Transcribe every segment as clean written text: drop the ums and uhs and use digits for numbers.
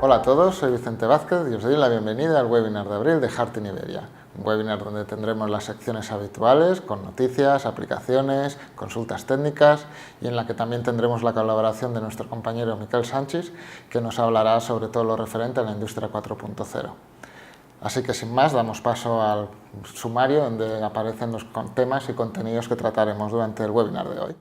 Hola a todos, soy Vicente Vázquez y os doy la bienvenida al webinar de abril de Heart in Iberia, un webinar donde tendremos las secciones habituales con noticias, aplicaciones, consultas técnicas y en la que también tendremos la colaboración de nuestro compañero Miquel Sánchez, que nos hablará sobre todo lo referente a la industria 4.0. Así que sin más, damos paso al sumario donde aparecen los temas y contenidos que trataremos durante el webinar de hoy.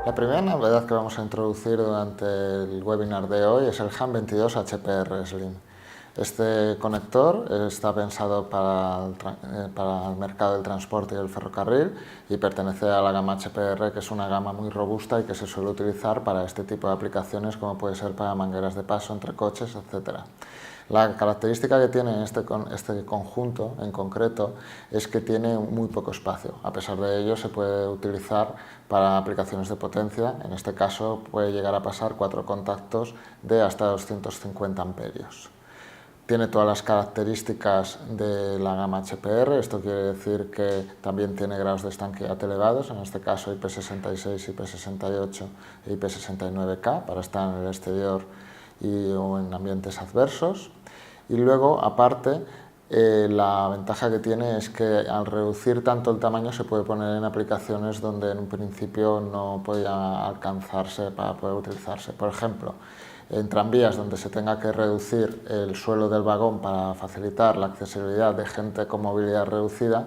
La primera novedad que vamos a introducir durante el webinar de hoy es el HAM22 HPR Slim. Este conector está pensado para el mercado del transporte y el ferrocarril y pertenece a la gama HPR, que es una gama muy robusta y que se suele utilizar para este tipo de aplicaciones, como puede ser para mangueras de paso entre coches, etc. La característica que tiene este conjunto en concreto es que tiene muy poco espacio. A pesar de ello, se puede utilizar para aplicaciones de potencia. En este caso puede llegar a pasar 4 contactos de hasta 250 amperios. Tiene todas las características de la gama HPR, esto quiere decir que también tiene grados de estanqueidad elevados, en este caso IP66, IP68 e IP69K para estar en el exterior o en ambientes adversos. Y luego, aparte, la ventaja que tiene es que al reducir tanto el tamaño se puede poner en aplicaciones donde en un principio no podía alcanzarse para poder utilizarse. Por ejemplo, en tranvías donde se tenga que reducir el suelo del vagón para facilitar la accesibilidad de gente con movilidad reducida,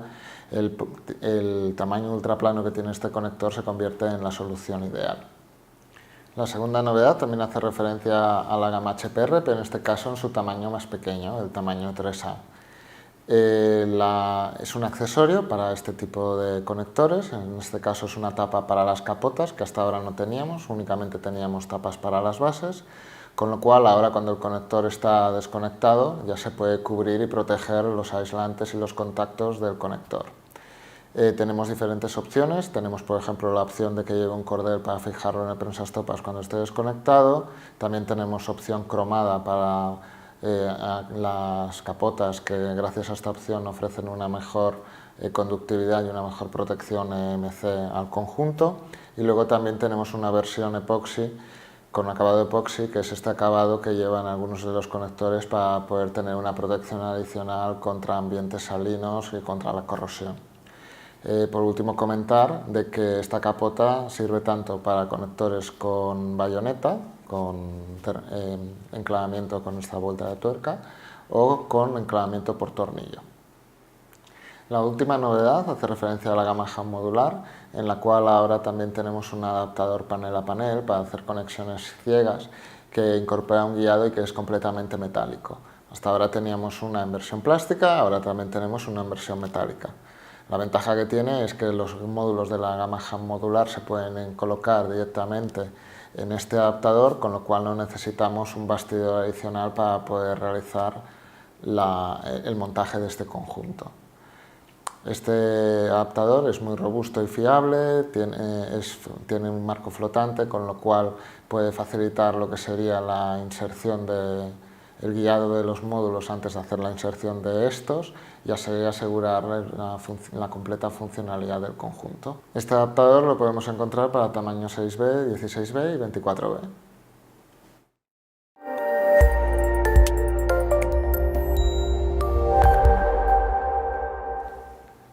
el tamaño ultraplano que tiene este conector se convierte en la solución ideal. La segunda novedad también hace referencia a la gama HPR, pero en este caso en su tamaño más pequeño, el tamaño 3A. Es un accesorio para este tipo de conectores, en este caso es una tapa para las capotas, que hasta ahora no teníamos, únicamente teníamos tapas para las bases, con lo cual ahora cuando el conector está desconectado ya se puede cubrir y proteger los aislantes y los contactos del conector. Tenemos diferentes opciones, tenemos por ejemplo la opción de que lleve un cordel para fijarlo en el prensastopas cuando esté desconectado, también tenemos opción cromada para las capotas, que gracias a esta opción ofrecen una mejor conductividad y una mejor protección EMC al conjunto, y luego también tenemos una versión epoxi con acabado epoxi, que es este acabado que llevan algunos de los conectores para poder tener una protección adicional contra ambientes salinos y contra la corrosión. Por último, comentar de que esta capota sirve tanto para conectores con bayoneta, con enclavamiento con esta vuelta de tuerca, o con enclavamiento por tornillo. La última novedad hace referencia a la gama HAM modular, en la cual ahora también tenemos un adaptador panel a panel para hacer conexiones ciegas, que incorpora un guiado y que es completamente metálico. Hasta ahora teníamos una en versión plástica, ahora también tenemos una en versión metálica. La ventaja que tiene es que los módulos de la gama HAM modular se pueden colocar directamente en este adaptador, con lo cual no necesitamos un bastidor adicional para poder realizar el montaje de este conjunto. Este adaptador es muy robusto y fiable, tiene un marco flotante, con lo cual puede facilitar lo que sería la inserción el guiado de los módulos antes de hacer la inserción de estos y así asegurar la completa funcionalidad del conjunto. Este adaptador lo podemos encontrar para tamaño 6B, 16B y 24B.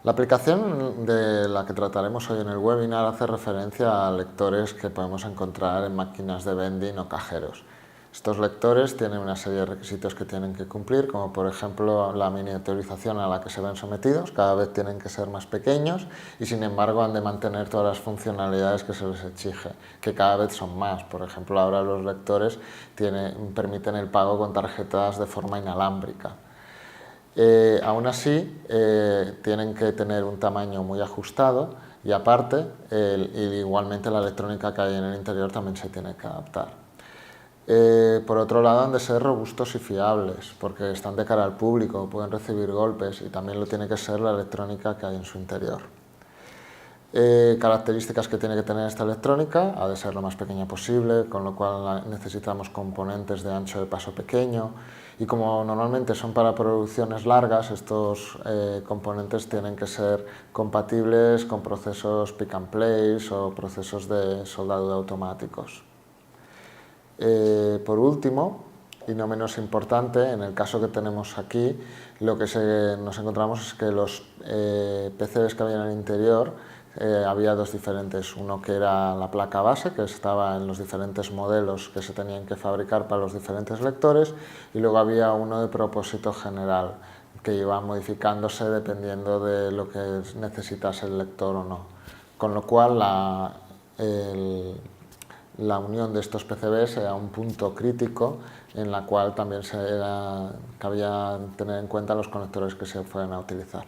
La aplicación de la que trataremos hoy en el webinar hace referencia a lectores que podemos encontrar en máquinas de vending o cajeros. Estos lectores tienen una serie de requisitos que tienen que cumplir, como por ejemplo la miniaturización a la que se ven sometidos, cada vez tienen que ser más pequeños y sin embargo han de mantener todas las funcionalidades que se les exige, que cada vez son más. Por ejemplo, ahora los lectores permiten el pago con tarjetas de forma inalámbrica. Aún así, tienen que tener un tamaño muy ajustado y aparte, igualmente la electrónica que hay en el interior también se tiene que adaptar. Por otro lado, han de ser robustos y fiables, porque están de cara al público, pueden recibir golpes y también lo tiene que ser la electrónica que hay en su interior. Características que tiene que tener esta electrónica: ha de ser lo más pequeña posible, con lo cual necesitamos componentes de ancho de paso pequeño, y como normalmente son para producciones largas, estos componentes tienen que ser compatibles con procesos pick and place o procesos de soldadura automáticos. Por último, y no menos importante, en el caso que tenemos aquí, lo que nos encontramos es que los PCBs que había en el interior, había dos diferentes. Uno que era la placa base, que estaba en los diferentes modelos que se tenían que fabricar para los diferentes lectores, y luego había uno de propósito general, que iba modificándose dependiendo de lo que necesitase el lector o no. Con lo cual, la unión de estos PCBs era un punto crítico en la cual también cabía tener en cuenta los conectores que se fueran a utilizar.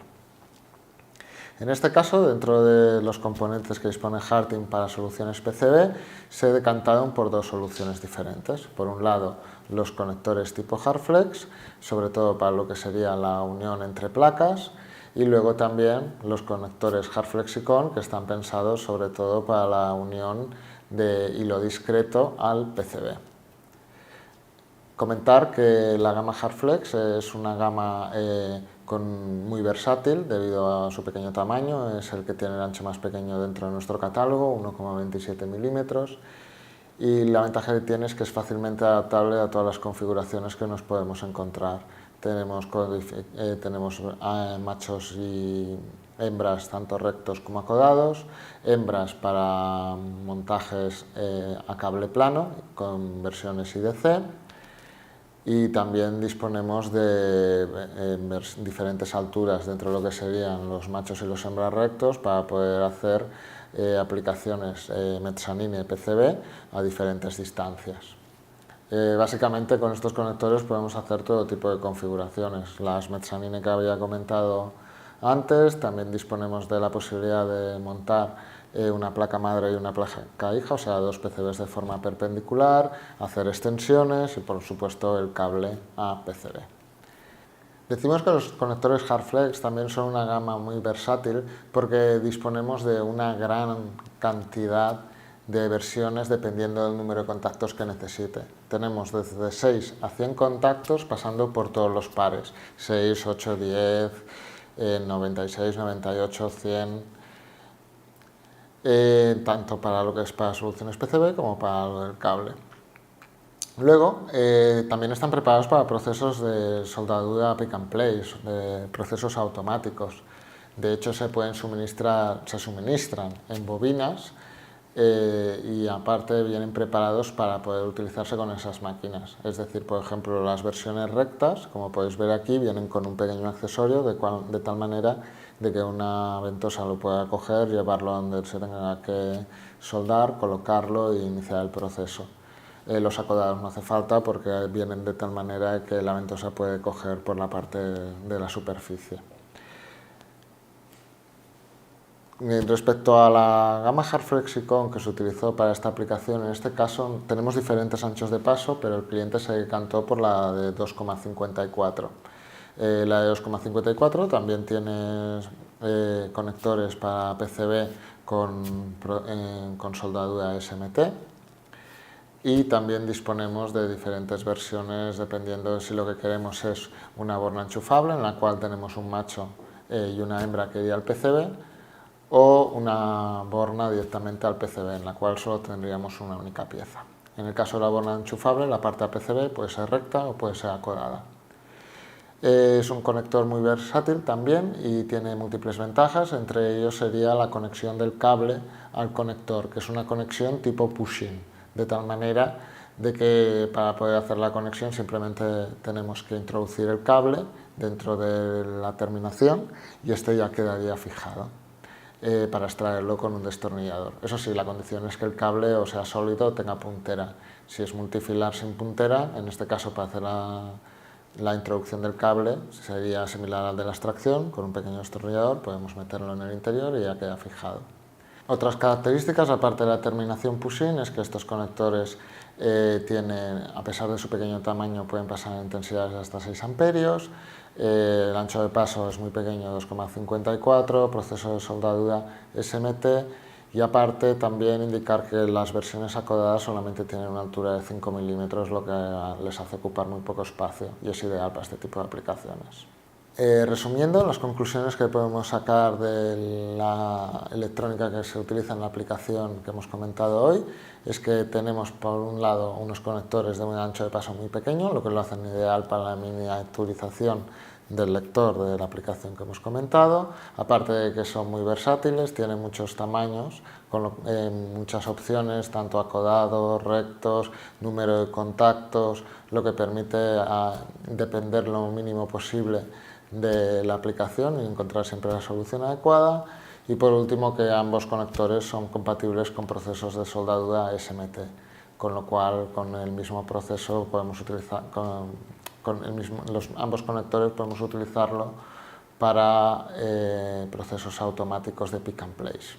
En este caso, dentro de los componentes que dispone Harting para soluciones PCB, se decantaron por dos soluciones diferentes. Por un lado, los conectores tipo Hardflex, sobre todo para lo que sería la unión entre placas, y luego también los conectores Hardflexicon, que están pensados sobre todo para la unión de hilo discreto al PCB. Comentar que la gama Hardflex es una gama muy versátil debido a su pequeño tamaño, es el que tiene el ancho más pequeño dentro de nuestro catálogo, 1,27 milímetros, y la ventaja que tiene es que es fácilmente adaptable a todas las configuraciones que nos podemos encontrar. Tenemos machos y hembras tanto rectos como acodados, hembras para montajes a cable plano con versiones IDC, y también disponemos de diferentes alturas dentro de lo que serían los machos y los hembras rectos para poder hacer aplicaciones mezzanine PCB a diferentes distancias. Básicamente con estos conectores podemos hacer todo tipo de configuraciones. Las mezzanine que había comentado antes, también disponemos de la posibilidad de montar una placa madre y una placa hija, o sea, dos PCBs de forma perpendicular, hacer extensiones y por supuesto el cable a PCB. Decimos que los conectores Hardflex también son una gama muy versátil porque disponemos de una gran cantidad de versiones dependiendo del número de contactos que necesite. Tenemos desde 6 a 100 contactos pasando por todos los pares, 6, 8, 10, 96, 98, 100, tanto para lo que es para soluciones PCB como para lo del cable. Luego, también están preparados para procesos de soldadura pick and place, de procesos automáticos. De hecho, se suministran en bobinas y aparte vienen preparados para poder utilizarse con esas máquinas. Es decir, por ejemplo, las versiones rectas, como podéis ver aquí, vienen con un pequeño accesorio de tal manera de que una ventosa lo pueda coger, llevarlo donde se tenga que soldar, colocarlo e iniciar el proceso. Los acodados no hace falta porque vienen de tal manera que la ventosa puede coger por la parte de la superficie. Respecto a la gama Hardflexicon que se utilizó para esta aplicación, en este caso tenemos diferentes anchos de paso, pero el cliente se decantó por la de 2,54. La de 2,54 también tiene conectores para PCB con soldadura SMT, y también disponemos de diferentes versiones dependiendo de si lo que queremos es una borna enchufable en la cual tenemos un macho y una hembra que iría al PCB, o una borna directamente al PCB en la cual solo tendríamos una única pieza. En el caso de la borna enchufable, la parte del PCB puede ser recta o puede ser acodada. Es un conector muy versátil también y tiene múltiples ventajas, entre ellos sería la conexión del cable al conector, que es una conexión tipo push-in, de tal manera de que para poder hacer la conexión simplemente tenemos que introducir el cable dentro de la terminación y este ya quedaría fijado para extraerlo con un destornillador. Eso sí, la condición es que el cable o sea sólido o tenga puntera. Si es multifilar sin puntera, en este caso para hacer la introducción del cable sería similar al de la extracción, con un pequeño destornillador podemos meterlo en el interior y ya queda fijado. Otras características, aparte de la terminación push-in, es que estos conectores tienen, a pesar de su pequeño tamaño, pueden pasar en intensidades de hasta 6 amperios, el ancho de paso es muy pequeño, 2,54, proceso de soldadura SMT, y aparte también indicar que las versiones acodadas solamente tienen una altura de 5 milímetros, lo que les hace ocupar muy poco espacio y es ideal para este tipo de aplicaciones. Resumiendo, las conclusiones que podemos sacar de la electrónica que se utiliza en la aplicación que hemos comentado hoy es que tenemos por un lado unos conectores de un ancho de paso muy pequeño, lo que lo hacen ideal para la miniaturización del lector de la aplicación que hemos comentado, aparte de que son muy versátiles, tienen muchos tamaños, con muchas opciones, tanto acodados, rectos, número de contactos, lo que permite depender lo mínimo posible de la aplicación y encontrar siempre la solución adecuada. Y por último, que ambos conectores son compatibles con procesos de soldadura SMT, con lo cual con el mismo proceso podemos utilizar, ambos conectores podemos utilizarlo para procesos automáticos de pick and place.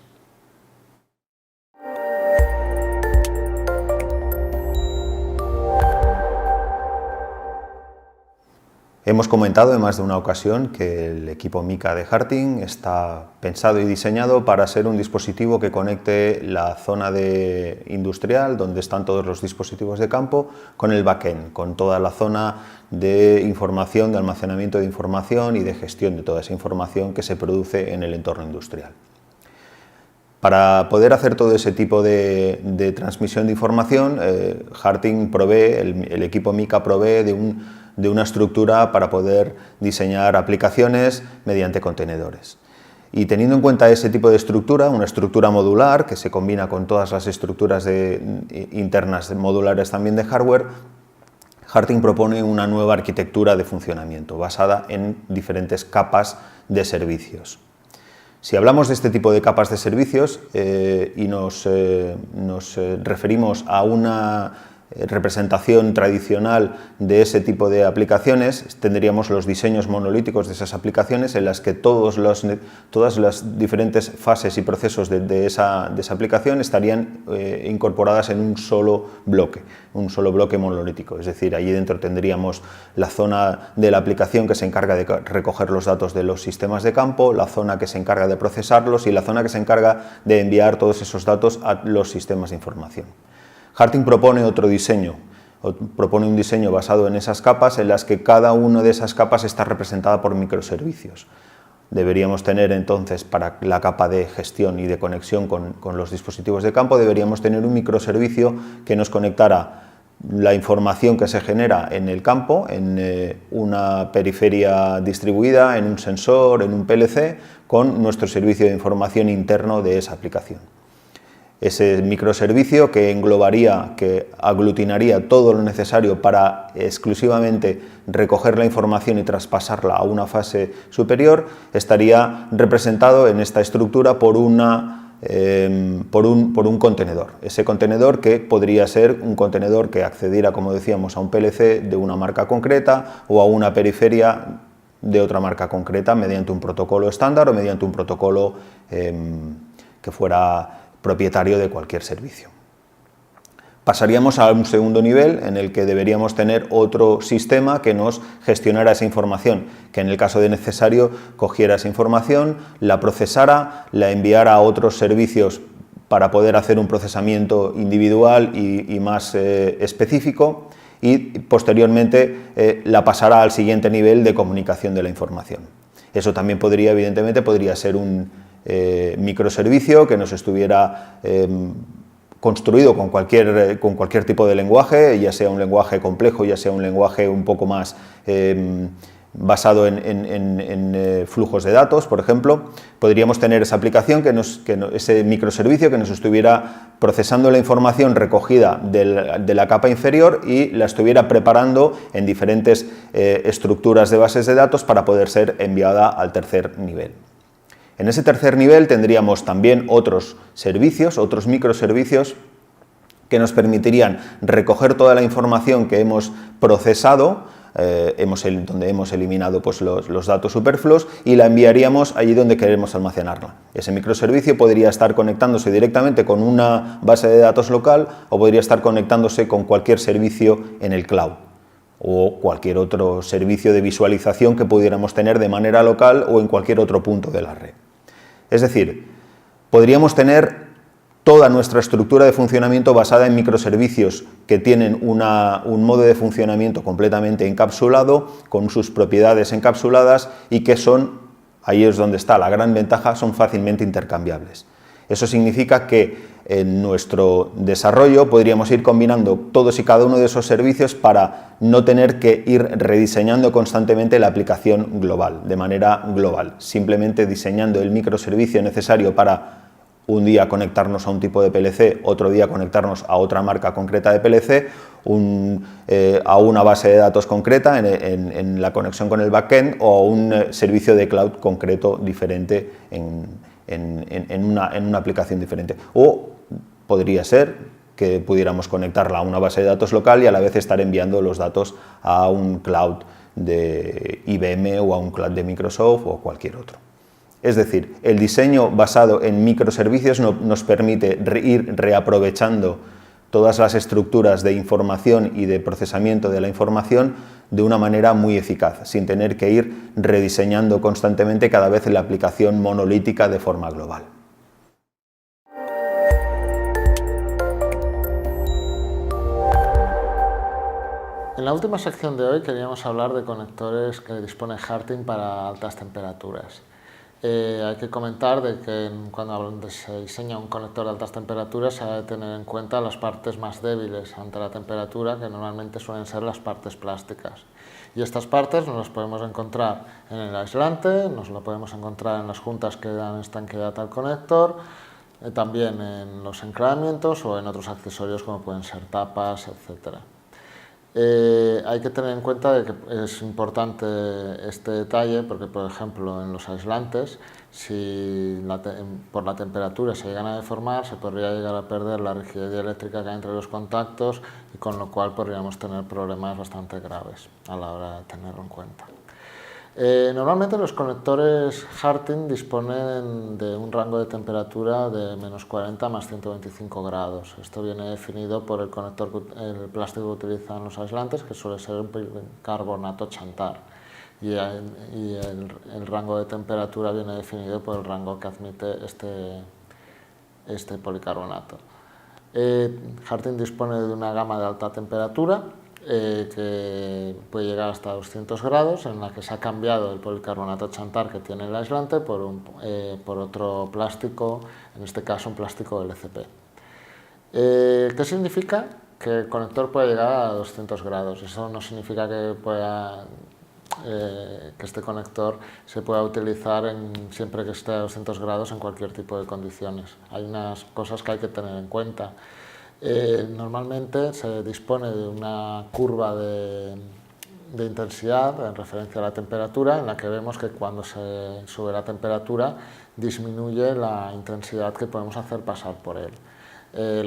Hemos comentado en más de una ocasión que el equipo Mica de Harting está pensado y diseñado para ser un dispositivo que conecte la zona industrial, donde están todos los dispositivos de campo, con el backend, con toda la zona de información, de almacenamiento de información y de gestión de toda esa información que se produce en el entorno industrial. Para poder hacer todo ese tipo de transmisión de información, Harting provee, el equipo Mica provee de una estructura para poder diseñar aplicaciones mediante contenedores. Y teniendo en cuenta ese tipo de estructura, una estructura modular que se combina con todas las estructuras internas modulares también de hardware, Harting propone una nueva arquitectura de funcionamiento basada en diferentes capas de servicios. Si hablamos de este tipo de capas de servicios y nos referimos a una representación tradicional de ese tipo de aplicaciones, tendríamos los diseños monolíticos de esas aplicaciones en las que todas las diferentes fases y procesos de esa aplicación estarían incorporadas en un solo bloque monolítico. Es decir, allí dentro tendríamos la zona de la aplicación que se encarga de recoger los datos de los sistemas de campo, la zona que se encarga de procesarlos y la zona que se encarga de enviar todos esos datos a los sistemas de información. Harting propone un diseño basado en esas capas, en las que cada una de esas capas está representada por microservicios. Deberíamos tener entonces, para la capa de gestión y de conexión con los dispositivos de campo, deberíamos tener un microservicio que nos conectara la información que se genera en el campo, en una periferia distribuida, en un sensor, en un PLC, con nuestro servicio de información interno de esa aplicación. Ese microservicio que englobaría, que aglutinaría todo lo necesario para exclusivamente recoger la información y traspasarla a una fase superior, estaría representado en esta estructura por un contenedor. Ese contenedor que podría ser un contenedor que accediera, como decíamos, a un PLC de una marca concreta o a una periferia de otra marca concreta mediante un protocolo estándar o mediante un protocolo que fuera propietario de cualquier servicio. Pasaríamos a un segundo nivel en el que deberíamos tener otro sistema que nos gestionara esa información, que en el caso de necesario cogiera esa información, la procesara, la enviara a otros servicios para poder hacer un procesamiento individual y más específico y posteriormente la pasara al siguiente nivel de comunicación de la información. Eso también evidentemente podría ser un microservicio que nos estuviera construido con cualquier tipo de lenguaje, ya sea un lenguaje complejo, ya sea un lenguaje un poco más basado en flujos de datos, por ejemplo. Podríamos tener esa aplicación, ese microservicio que nos estuviera procesando la información recogida de la capa inferior y la estuviera preparando en diferentes estructuras de bases de datos para poder ser enviada al tercer nivel. En ese tercer nivel tendríamos también otros servicios, otros microservicios que nos permitirían recoger toda la información que hemos procesado, donde hemos eliminado pues, los datos superfluos, y la enviaríamos allí donde queremos almacenarla. Ese microservicio podría estar conectándose directamente con una base de datos local o podría estar conectándose con cualquier servicio en el cloud o cualquier otro servicio de visualización que pudiéramos tener de manera local o en cualquier otro punto de la red. Es decir, podríamos tener toda nuestra estructura de funcionamiento basada en microservicios que tienen un modo de funcionamiento completamente encapsulado, con sus propiedades encapsuladas y que ahí es donde está la gran ventaja, son fácilmente intercambiables. Eso significa que en nuestro desarrollo podríamos ir combinando todos y cada uno de esos servicios para no tener que ir rediseñando constantemente la aplicación global, de manera global, simplemente diseñando el microservicio necesario para un día conectarnos a un tipo de PLC, otro día conectarnos a otra marca concreta de PLC, a una base de datos concreta en la conexión con el backend o a un servicio de cloud concreto diferente en una aplicación diferente. O podría ser que pudiéramos conectarla a una base de datos local y a la vez estar enviando los datos a un cloud de IBM o a un cloud de Microsoft o cualquier otro. Es decir, el diseño basado en microservicios nos permite ir reaprovechando todas las estructuras de información y de procesamiento de la información de una manera muy eficaz, sin tener que ir rediseñando constantemente cada vez la aplicación monolítica de forma global. En la última sección de hoy queríamos hablar de conectores que dispone Harting para altas temperaturas. Hay que comentar de que cuando se diseña un conector de altas temperaturas se ha de tener en cuenta las partes más débiles ante la temperatura, que normalmente suelen ser las partes plásticas. Y estas partes nos las podemos encontrar en el aislante, nos lo podemos encontrar en las juntas que dan estanqueidad al conector, también en los enclavamientos o en otros accesorios como pueden ser tapas, etc. Hay que tener en cuenta de que es importante este detalle porque, por ejemplo, en los aislantes, si por la temperatura se llegan a deformar, se podría llegar a perder la rigidez eléctrica que hay entre los contactos y con lo cual podríamos tener problemas bastante graves a la hora de tenerlo en cuenta. Normalmente los conectores Harting disponen de un rango de temperatura de menos 40 más 125 grados. Esto viene definido por el plástico que utilizan los aislantes, que suele ser un policarbonato chantar. Y el rango de temperatura viene definido por el rango que admite este policarbonato. Harting dispone de una gama de alta temperatura que puede llegar hasta 200 grados, en la que se ha cambiado el policarbonato chantar que tiene el aislante por otro plástico, en este caso un plástico LCP. ¿Qué significa? Que el conector puede llegar a 200 grados. Eso no significa que este conector se pueda utilizar siempre que esté a 200 grados en cualquier tipo de condiciones. Hay unas cosas que hay que tener en cuenta. Normalmente se dispone de una curva de intensidad en referencia a la temperatura, en la que vemos que cuando se sube la temperatura disminuye la intensidad que podemos hacer pasar por él.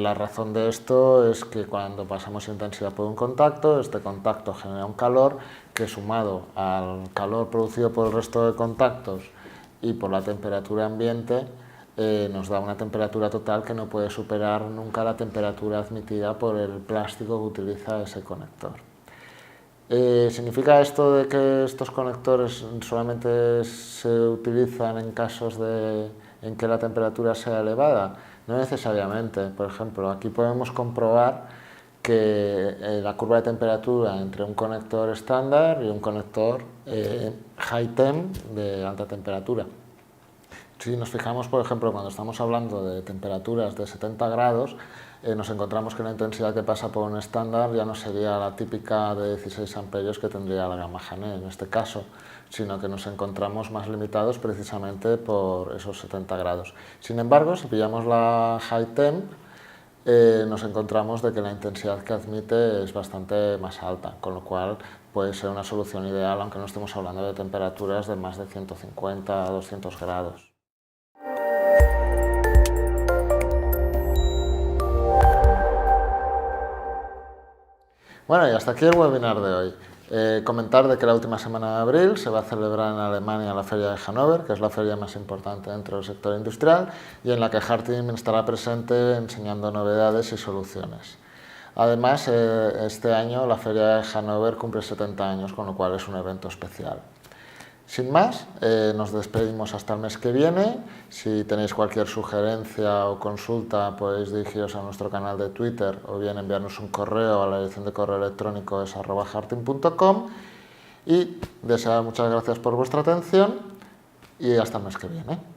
La razón de esto es que cuando pasamos intensidad por un contacto, este contacto genera un calor que, sumado al calor producido por el resto de contactos y por la temperatura ambiente, nos da una temperatura total que no puede superar nunca la temperatura admitida por el plástico que utiliza ese conector. ¿Significa esto de que estos conectores solamente se utilizan en casos en que la temperatura sea elevada? No necesariamente. Por ejemplo, aquí podemos comprobar que la curva de temperatura entre un conector estándar y un conector high temp de alta temperatura. Si nos fijamos, por ejemplo, cuando estamos hablando de temperaturas de 70 grados, nos encontramos que la intensidad que pasa por un estándar ya no sería la típica de 16 amperios que tendría la gama Jané en este caso, sino que nos encontramos más limitados precisamente por esos 70 grados. Sin embargo, si pillamos la High Temp, nos encontramos de que la intensidad que admite es bastante más alta, con lo cual puede ser una solución ideal, aunque no estemos hablando de temperaturas de más de 150 a 200 grados. Bueno, y hasta aquí el webinar de hoy. Comentar de que la última semana de abril se va a celebrar en Alemania la Feria de Hannover, que es la feria más importante dentro del sector industrial, y en la que Harting estará presente enseñando novedades y soluciones. Además, este año la Feria de Hannover cumple 70 años, con lo cual es un evento especial. Sin más, nos despedimos hasta el mes que viene. Si tenéis cualquier sugerencia o consulta, podéis dirigiros a nuestro canal de Twitter o bien enviarnos un correo a la dirección de correo electrónico @harting.com, y desear muchas gracias por vuestra atención y hasta el mes que viene.